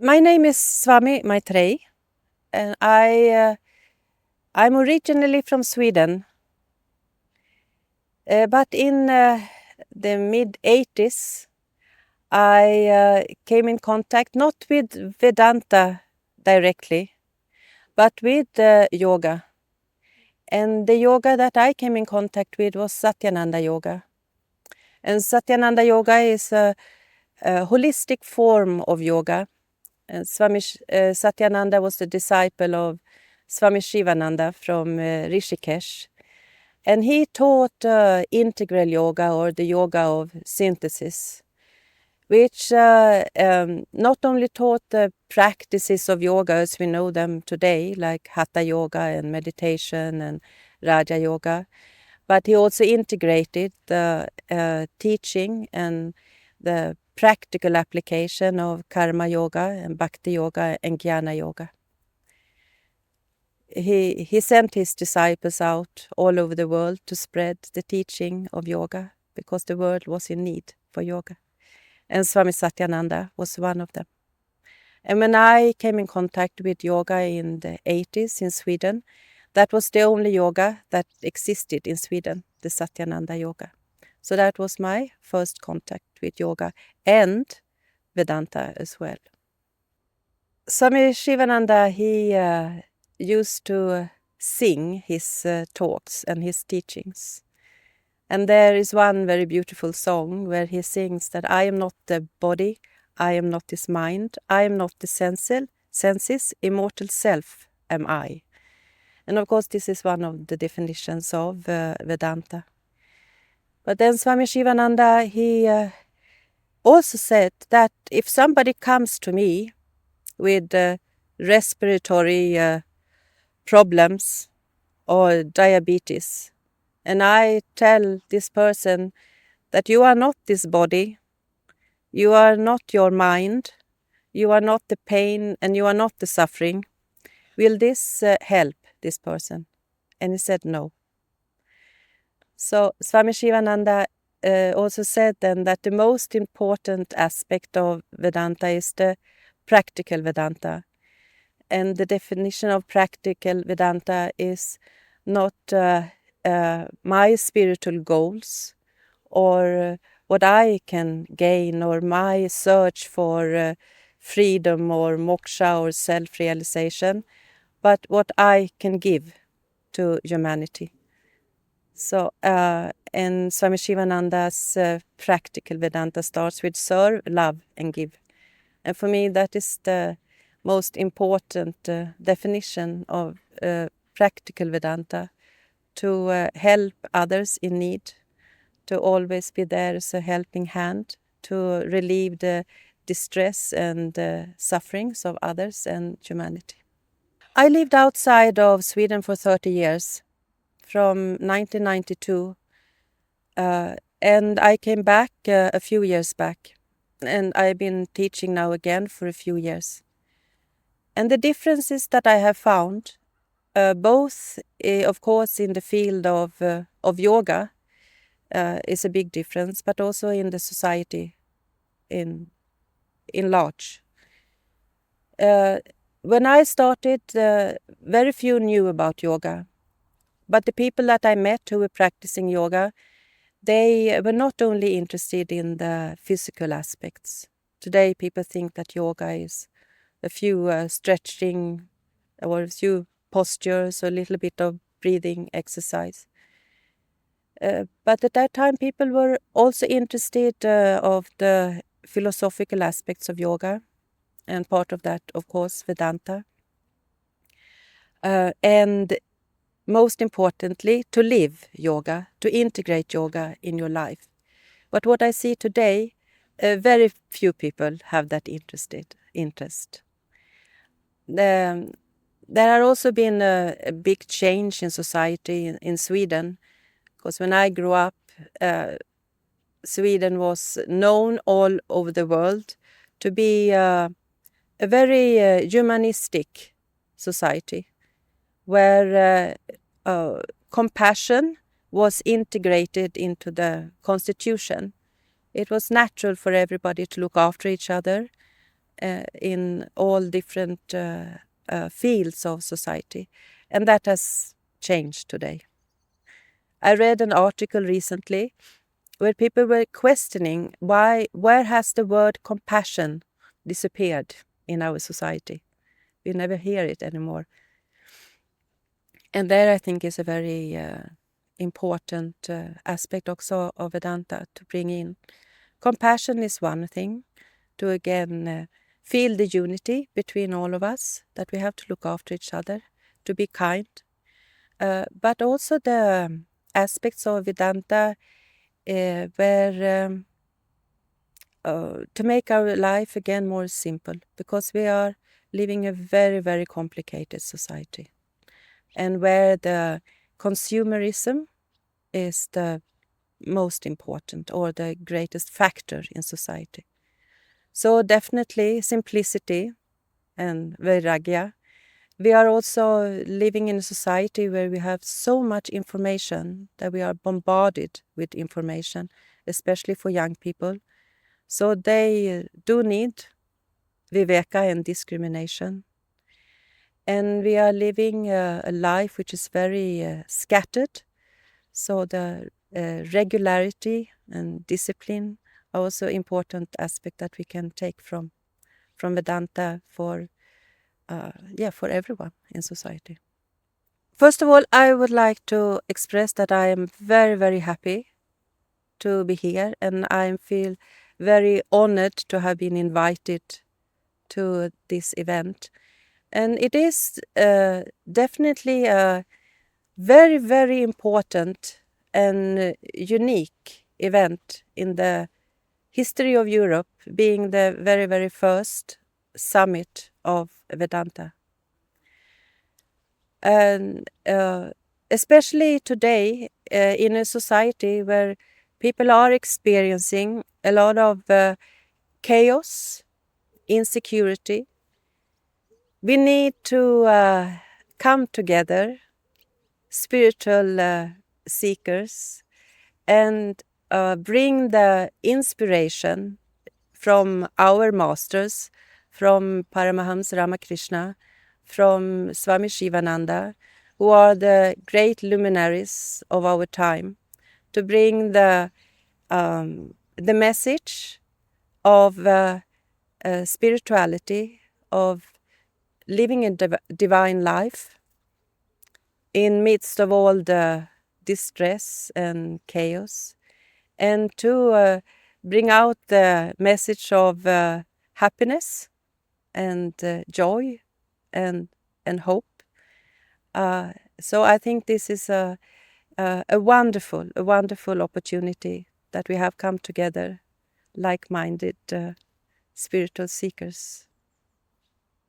My name is Swami Maitrayi, and I'm originally from Sweden. But in the mid-80s, I came in contact not with Vedanta directly, but with yoga. And the yoga that I came in contact with was Satyananda Yoga. And Satyananda Yoga is a holistic form of yoga. And Satyananda was the disciple of Swami Shivananda from Rishikesh. And he taught integral yoga, or the yoga of synthesis, which not only taught the practices of yoga as we know them today, like Hatha Yoga and meditation and Raja Yoga, but he also integrated the teaching and the practical application of Karma Yoga and Bhakti Yoga and Jnana Yoga. He sent his disciples out all over the world to spread the teaching of yoga because the world was in need for yoga. And Swami Satyananda was one of them. And when I came in contact with yoga in the 80s in Sweden, that was the only yoga that existed in Sweden, the Satyananda Yoga. So that was my first contact with yoga and Vedanta as well. Swami Shivananda, he used to sing his talks and his teachings. And there is one very beautiful song where he sings that I am not the body, I am not this mind, I am not the senses, immortal self am I. And of course this is one of the definitions of Vedanta. But then Swami Shivananda, he also said that if somebody comes to me with respiratory problems or diabetes, and I tell this person that you are not this body, you are not your mind, you are not the pain, and you are not the suffering, will this help this person? And he said no. So Swami Shivananda also said then that the most important aspect of Vedanta is the practical Vedanta. And the definition of practical Vedanta is not my spiritual goals or what I can gain or my search for freedom or moksha or self-realization, but what I can give to humanity. So, and Swami Shivananda's practical Vedanta starts with serve, love and give. And for me that is the most important definition of practical Vedanta, to help others in need, to always be there as a helping hand, to relieve the distress and sufferings of others and humanity. I lived outside of Sweden for 30 years, from 1992, and I came back a few years back, and I've been teaching now again for a few years. And the differences that I have found, both of course in the field of yoga, is a big difference, but also in the society in large. When I started, very few knew about yoga, but the people that I met who were practicing yoga, they were not only interested in the physical aspects. Today people think that yoga is a few stretching or a few postures or a little bit of breathing exercise. But at that time people were also interested of the philosophical aspects of yoga, and part of that of course Vedanta. And most importantly, to live yoga, to integrate yoga in your life. But what I see today, very few people have that interest. There has also been a big change in society in Sweden, because when I grew up, Sweden was known all over the world to be a very humanistic society, where compassion was integrated into the constitution. It was natural for everybody to look after each other in all different fields of society. And that has changed today. I read an article recently where people were questioning where has the word compassion disappeared in our society. We never hear it anymore. And there I think is a very important aspect also of Vedanta to bring in. Compassion is one thing, to again feel the unity between all of us, that we have to look after each other, to be kind. But also the aspects of Vedanta where to make our life again more simple, because we are living a very, very complicated society, and where the consumerism is the most important or the greatest factor in society. So definitely simplicity and vairagya. We are also living in a society where we have so much information that we are bombarded with information, especially for young people. So they do need viveka and discrimination. And we are living a life which is very scattered. So the regularity and discipline are also important aspect that we can take from Vedanta for everyone in society. First of all, I would like to express that I am very, very happy to be here, and I feel very honored to have been invited to this event. And it is definitely a very, very important and unique event in the history of Europe, being the very, very first summit of Vedanta. And especially today, in a society where people are experiencing a lot of chaos, insecurity, we need to come together, spiritual seekers, and bring the inspiration from our masters, from Paramahamsa Ramakrishna, from Swami Shivananda, who are the great luminaries of our time, to bring the message of spirituality, of living a divine life in midst of all the distress and chaos, and to bring out the message of happiness and joy and hope. So I think this is a wonderful opportunity that we have come together, like-minded spiritual seekers.